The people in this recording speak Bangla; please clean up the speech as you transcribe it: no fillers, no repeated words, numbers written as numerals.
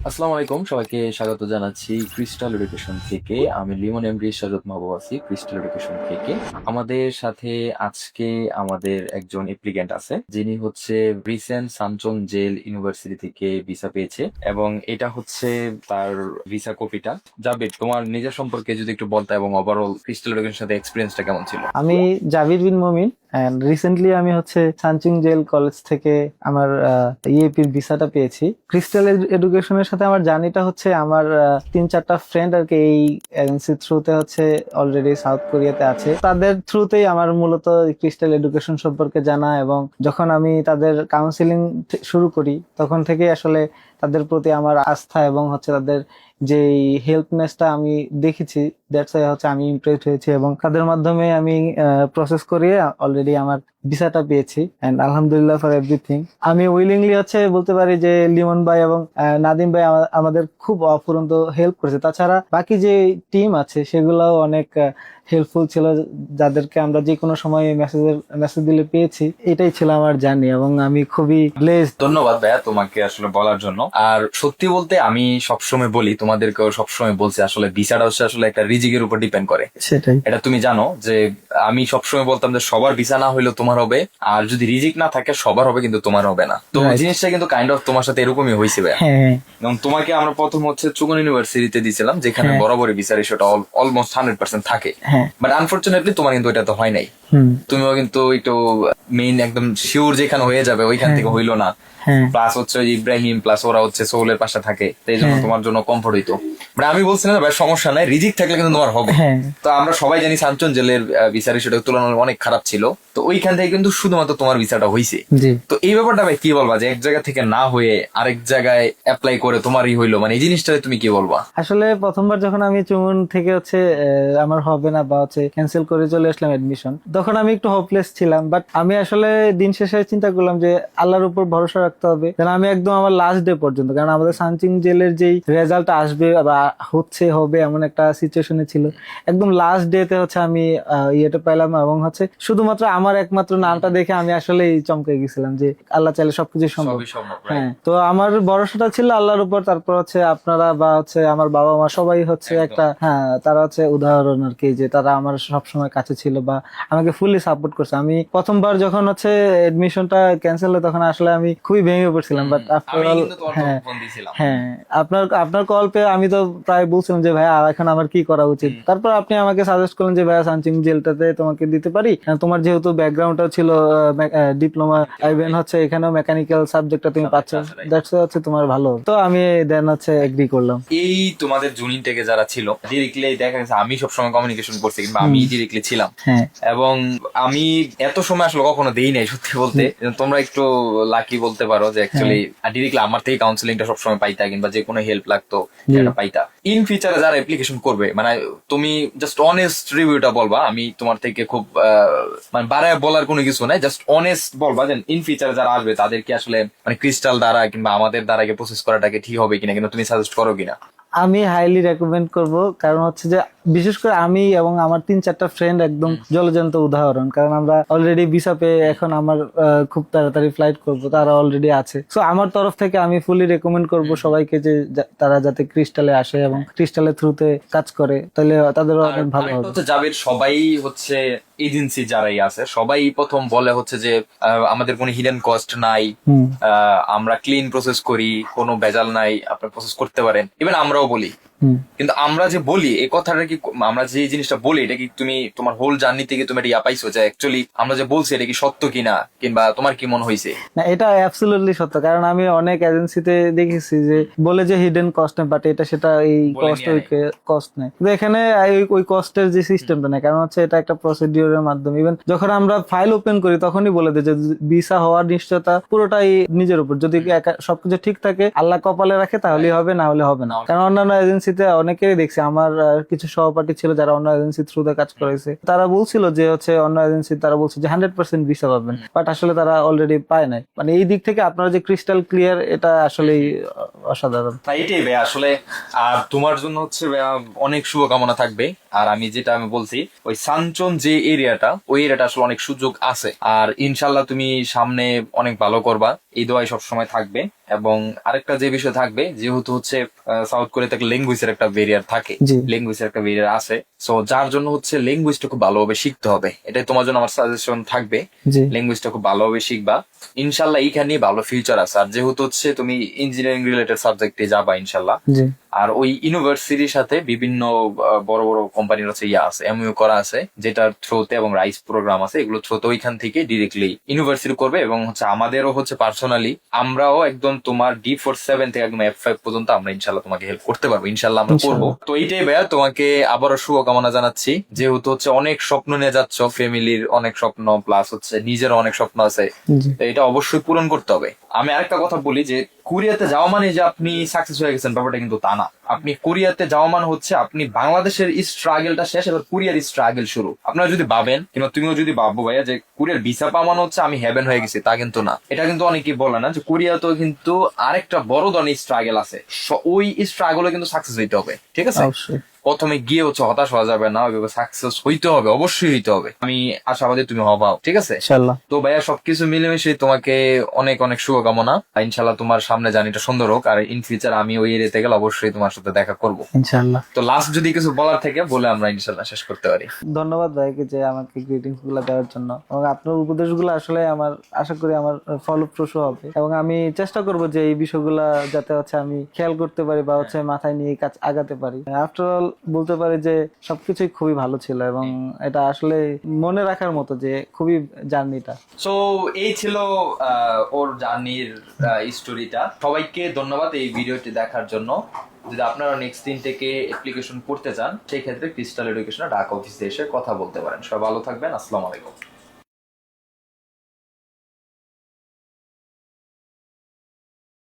আসসালামু আলাইকুম, সবাইকে স্বাগত জানাচ্ছি ক্রিস্টাল এডুকেশন থেকে। আমি লিমন এমডি শাহজাদ মাহবুব আছি ক্রিস্টাল এডুকেশন থেকে। আমাদের সাথে আজকে আমাদের একজন অ্যাপ্লিক্যান্ট আছে, যিনি হচ্ছে রিসেন্ট সানচং জেল ইউনিভার্সিটি থেকে ভিসা পেয়েছে এবং এটা হচ্ছে তার ভিসা কপিটা। জাবির, তোমার নিজের সম্পর্কে যদি একটু বলতে এবং ওভারঅল ক্রিস্টাল এডুকেশনের সাথে এক্সপিরিয়েন্সটা কেমন ছিল? আমি জাবির বিন মমিন এন্ড রিসেন্টলি আমি হচ্ছে সানচুং জেল কলেজ থেকে আমার ইএপির ভিসাটা পেয়েছি। ক্রিস্টাল এডুকেশনের সাথে আমার জার্নিটা হচ্ছে আমার 3-4টা ফ্রেন্ড আর কি এই এজেন্সির থ্রুতে হচ্ছে অলরেডি সাউথ কোরিয়াতে আছে। তাদের থ্রুতেই আমার মূলত ক্রিস্টাল এডুকেশন সম্পর্কে জানা, এবং যখন আমি তাদের কাউন্সিলিং শুরু করি তখন থেকে আসলে তাদের প্রতি আমার আস্থা এবং হচ্ছে তাদের যে হেল্পনেসটা আমি দেখেছি, দ্যাটস ওয়াই হচ্ছে আমি ইমপ্রেসড হয়েছি এবং তাদের মাধ্যমে আমি প্রসেস করিয়ে অলরেডি আমার ভিসাটা পেয়েছি। এন্ড আলহামদুলিল্লাহ ফর এভরিথিং। আমি উইলিংলি হচ্ছে বলতে পারি যে লিমন ভাই এবং নাদিম ভাই আমাদের খুব অফুরন্ত হেল্প করেছে। তাছাড়া বাকি যে টিম আছে সেগুলোও অনেক হেল্পফুল ছিল, যাদেরকে আমরা যে কোনো সময় মেসেজ দিলে পেয়েছি। এটাই ছিল আমার জার্নি এবং আমি খুবই ব্লেসড। ধন্যবাদ ভাইয়া তোমাকে আসলে বলার জন্য। আর সত্যি বলতে আমি সবসময় বলি, তোমাদেরকেও সবসময় বলছি, আসলে ভিসাটা হচ্ছে আসলে একটা রিজিকের উপর ডিপেন্ড করে। সেটাই। এটা তুমি জানো যে আমি সবসময় বলতাম যে সবার ভিসা না হইলেও তোমার হবে, আর যদি রিজিক না থাকে সবার হবে কিন্তু তোমার হবে না। তো Right. জিনিসটা কিন্তু কাইন্ড অফ তোমার সাথে এরকমই হয়েছে ভাইয়া। হ্যাঁ, এবং তোমাকে আমরা প্রথম হচ্ছে চুগন ইউনিভার্সিটিতে দিয়েছিলাম, যেখানে হ্যাঁ। বরাবরই ভিসা রেশিওটা অলমোস্ট 100% থাকে। হ্যাঁ। বাট আনফরচুনেটলি তোমার কিন্তু এটা তো হয় নাই। হুম। তুমিও কিন্তু একটু মেইন একদম শিওর যেখানে হয়ে যাবে ওইখান হ্যাঁ। থেকে হইলো না। হ্যাঁ। প্লাস হচ্ছে ওই ইব্রাহিম প্লাস ওরা হচ্ছে সোলের পাশে থাকে, তো এই জন্য হ্যাঁ। তোমার জন্য কমফোর্ট হইতো। মানে আমি বলছি না ভাই সমস্যা নাই, রিজিক থাকলে কিন্তু তোমার হবে। হ্যাঁ। তো আমরা সবাই জানি সানচন জেলের ভিসা রেশিওটা তুলনামূলক অনেক খারাপ ছিল, তো ওইখান থেকে কিন্তু শুধুমাত্র তোমার ভিসাটা হইছে। জি। তো এই ব্যাপারটা ভাই কি বলবা যে এক জায়গা থেকে না হয়ে আরেক জায়গায় অ্যাপ্লাই করে তোমারই হইলো, মানে এই জিনিসটা তুমি কি বলবা? আসলে প্রথমবার যখন আমি চুমুন থেকে হচ্ছে আমার হবে না বা হচ্ছে ক্যান্সেল করে চলে আসলাম এডমিশন, তখন আমি একটু হোপলেস ছিলাম। বাট আমি আসলে দিন শেষে চিন্তা করলাম যে আল্লাহর উপর ভরসা রাখতে হবে। কারণ আমি একদম আমার লাস্ট ডে পর্যন্ত, কারণ আমাদের সানচিং জেলের যেই রেজাল্ট আসবে বা হবে এমন একটা সিচুয়েশনে ছিল, একদম লাস্ট ডে তে হচ্ছে আমি ইয়েটা পেলাম এবং হচ্ছে শুধুমাত্র আমার একমাত্র নামটা দেখে আমি আসলে চমকে গেছিলাম যে আল্লাহ চাইলে সবকিছু সম্ভব। সবই সম্ভব, right? হ্যাঁ, তো আমার ভরসাটা ছিল আল্লাহর উপর। তারপর হচ্ছে আপনারা বা হচ্ছে আমার বাবা মা সবাই হচ্ছে একদম। একটা, হ্যাঁ, তারা হচ্ছে উদাহরণ আর কি, যে তারা আমার সবসময় কাছে ছিল বা আমাকে ফুললি সাপোর্ট করছে। আমি প্রথমবার যখন হচ্ছে এডমিশনটা ক্যান্সেল হয় তখন আসলে আমি খুবই ভেঙে পড়ছিলাম। বাট আফটার আমি অল, কিন্তু তোমার হ্যাঁ, ফোন দিয়েছিলাম। হ্যাঁ, আপনার আপনার কল পেয়ে আমি তো প্রায় বলছিলাম যে ভাইয়া এখন আমার কি করা উচিত। তারপর আপনি আমাকে সাজেস্ট করলেন যে ভাইয়া সানচিং জেলটাতে তোমাকে দিতে পারি, তোমার যেহেতু ব্যাকগ্রাউন্ডটা ছিল ডিপ্লোমা, ইভেন হচ্ছে এখানেও মেকানিক্যাল সাবজেক্টটা তুমি পাচ্ছ, দ্যাটস হচ্ছে তোমার ভালো। তো আমি দেন হচ্ছে এগ্রি করলাম। এই তোমাদের জুনিয়র থেকে যারা ছিল ডিরেক্টলি দেখা গেছে আমি সবসময় কমিউনিকেশন করছি, কিংবা আমি ডিরেক্টলি ছিলাম। হ্যাঁ। এবং আমি এত সময় আসলে কখনো দেই নাই সত্যি বলতে। তোমরা একটু লাকি বলতে পারো যে অ্যাকচুয়ালি ডিরেক্টলি আমার থেকে কাউন্সিলিংটা সবসময় পাইতা, কিংবা যে কোনো হেল্প লাগতো সেটা পাইতা। ইন ফিউচারে যারা অ্যাপ্লিকেশন করবে, মানে তুমি জাস্ট অনেস্ট রিভিউটা বলবা। আমি তোমার থেকে খুব মানে বাড়ায় বলার কোনো কিছু নাই, জাস্ট অনেস্ট বলবা যে ইন ফিউচারে যারা আসবে তাদেরকে আসলে মানে ক্রিস্টাল দ্বারা কিংবা আমাদের দ্বারা প্রসেস করাটাকে ঠিক হবে কিনা, কিন্তু তুমি সাজেস্ট করো কিনা। আমি হাইলি রেকমেন্ড করব, কারণ হচ্ছে যে বিশেষ করে আমি এবং আমার 3-4টা ফ্রেন্ড একদম জলজন্ত উদাহরণ। কারণ আমরা অলরেডি ভিসা পেয়ে এখন আমার খুব তাড়াতাড়ি ফ্লাইট করব, তারা অলরেডি আছে। সো আমার তরফ থেকে আমি ফুলি রেকমেন্ড করব সবাইকে যে তারা যাতে ক্রিস্টালে আসে এবং ক্রিস্টালের থ্রুতে কাজ করে, তাহলে তাদেরও অনেক ভালো আরেকটা হবে। হচ্ছে জাবির, সবাই হচ্ছে এজেন্সি যারাই আছে সবাই প্রথম বলে হচ্ছে যে আমাদের কোনো হিডেন কস্ট নাই, হুম। আমরা ক্লিন প্রসেস করি, কোনো ভেজাল নাই, আপনারা প্রসেস করতে পারেন। ইভেন আমরাও বলি, হুম। কিন্তু আমরা যে বলি এই কথাটা কি, আমরা যে জিনিসটা বলি এটা কি তুমি তোমার হোল জার্নি থেকে তুমি এটা ইয়া পাইছো যে অ্যাকচুয়ালি আমরা যে বলছি এটা কি সত্য কিনা, কিংবা তোমার কি মনে হয়েছে? না, এটা অ্যাবসলিউটলি সত্য। কারণ আমি অনেক এজেন্সিতে দেখেছি যে বলে যে হিডেন কস্ট নেই, বাট এটা সেটা এই বলে কস্ট নিয়ে ওই কস্ট নেই। কিন্তু এখানে ওই কস্টের যে সিস্টেমটা নেই, কারণ হচ্ছে এটা একটা প্রসিডিওরের মাধ্যমে। ইভেন যখন আমরা ফাইল ওপেন করি তখনই বলে দেয় যে ভিসা হওয়ার নিশ্চয়তা পুরোটাই নিজের উপর। যদি সবকিছু ঠিক থাকে, আল্লাহ কপালে রাখে, তাহলেই হবে, না হলে হবে না। কারণ অন্যান্য এজেন্সিতে অনেকেই দেখছি, আমার কিছু সহপাঠী ছিল যারা অন্য এজেন্সি থ্রুতে কাজ করেছে, তারা বলছিল যে হচ্ছে অন্য এজেন্সি তারা বলছে যে 100% ভিসা পাবেন, বাট আসলে তারা অলরেডি পায় নাই। মানে এই দিক থেকে আপনারা যে ক্রিস্টাল ক্লিয়ার, এটা আসলেই অসাধারণ। না এটাই ভাই আসলে। আর তোমার জন্য হচ্ছে ভাইয়া অনেক শুভকামনা থাকবে। আর আমি বলছি ওই সানচন যে এরিয়াটা, ওই এরিয়াটা আসলে অনেক সুযোগ আছে। আর ইনশাল্লাহ তুমি সামনে অনেক ভালো করবা, এই দোয়াই সবসময় থাকবে। এবং আরেকটা যে বিষয় থাকবে, যেহেতু হচ্ছে সাউথ কোরিয়াতে একটা ল্যাঙ্গুয়েজের একটা ব্যারিয়ার থাকে, জি ল্যাঙ্গুয়েজের একটা ব্যারিয়ার আছে, সো যার জন্য হচ্ছে ল্যাঙ্গুয়েজটা খুব ভালোভাবে শিখতে হবে। এটাই তোমার জন্য আমার সাজেশন থাকবে, জি ল্যাঙ্গুয়েজটা খুব ভালোভাবে শিখবা। ইনশাল্লাহ এইখানে ভালো ফিউচার আছে। আর যেহেতু হচ্ছে তুমি ইঞ্জিনিয়ারিং রিলেটেড সাবজেক্টে যাবা ইনশাল্লাহ, জি আর ওই ইউনিভার্সিটির সাথে বিভিন্ন বড় বড় কোম্পানির হচ্ছে আছে, এমইউ করা আছে, যেটার থ্রুতে এবং রাইস প্রোগ্রাম আছে, এগুলো থ্রুতে ওইখান থেকে ডিরেক্টলি ইউনিভার্সিটি করবে। এবং হচ্ছে আমাদেরও হচ্ছে পার্সোনালি আমরাও একদম তোমার D47 থেকে একদম F5 পর্যন্ত আমরা ইনশাল্লাহ তোমাকে হেল্প করতে পারবো, ইনশাল্লাহ আমরা করবো। তো এইটাই ভাইয়া, তোমাকে আবারও শুভকামনা জানাচ্ছি। যেহেতু হচ্ছে অনেক স্বপ্ন নিয়ে যাচ্ছ, ফ্যামিলির অনেক স্বপ্ন প্লাস হচ্ছে নিজের অনেক স্বপ্ন আছে, জি তো এটা অবশ্যই পূরণ করতে হবে। আমি আরেকটা কথা বলি যে কোরিয়াতে যাওয়া মানে যে আপনি সাকসেস হয়ে গেছেন ব্যাপারটা কিন্তু তা না। আপনি কোরিয়াতে যাওয়া মানে হচ্ছে আপনি বাংলাদেশের স্ট্রাগলটা শেষ, এবার কোরিয়ার স্ট্রাগল শুরু। আপনারা যদি ভাবেন কিংবা তুমিও যদি ভাববো ভাইয়া যে কোরিয়ার ভিসা পাওয়া মানে হচ্ছে আমি হেভেন হয়ে গেছি, তা কিন্তু না। এটা কিন্তু অনেকেই বলে না যে কোরিয়াতেও কিন্তু আরেকটা বড় ধরনের স্ট্রাগল আছে, ওই স্ট্রাগলে কিন্তু সাকসেস হইতে হবে, ঠিক আছে? অবশ্যই প্রথমে গিয়ে হচ্ছে হতাশ হওয়া যাবে না, সাকসেস হইতে হবে, অবশ্যই হইতে হবে। আমি আশাবাদী তুমি হবাও, ঠিক আছে? ইনশাল্লাহ। তো ভাইয়া সবকিছু মিলেমিশে তোমাকে অনেক অনেক শুভকামনা। ইনশাল্লাহ তোমার সামনে জার্নিটা সুন্দর হোক। আর ইন ফিউচার আমি ওই এরিয়াতে গেলে অবশ্যই তোমার সাথে দেখা করবো। ইনশাল্লাহ। তো লাস্ট যদি কিছু বলার থেকে বলে আমরা ইনশাল্লাহ শেষ করতে পারি। ধন্যবাদ ভাইকে যে আমাকে গ্রিটিংস গুলো দেওয়ার জন্য, এবং আপনার উপদেশগুলো আসলে আমার আশা করি আমার ফলপ্রসূ হবে, এবং আমি চেষ্টা করব যে এই বিষয়গুলা যাতে হচ্ছে আমি খেয়াল করতে পারি বা হচ্ছে মাথায় নিয়ে কাজ আগাতে পারি। আফটার অল বলতে পারি যে সবকিছুই খুবই ভালো ছিল, এবং এটা আসলে মনে রাখার মতো যে খুবই জার্নিটা। সো এই ছিল ওর জার্নির স্টোরিটা। সবাইকে ধন্যবাদ এই ভিডিওটি দেখার জন্য। যদি আপনারা নেক্সট দিন থেকে অ্যাপ্লিকেশন করতে চান, সেই ক্ষেত্রে ক্রিস্টাল এডুকেশনের ঢাকা অফিসে এসে কথা বলতে পারেন। সবাই ভালো থাকবেন। আসসালামু আলাইকুম।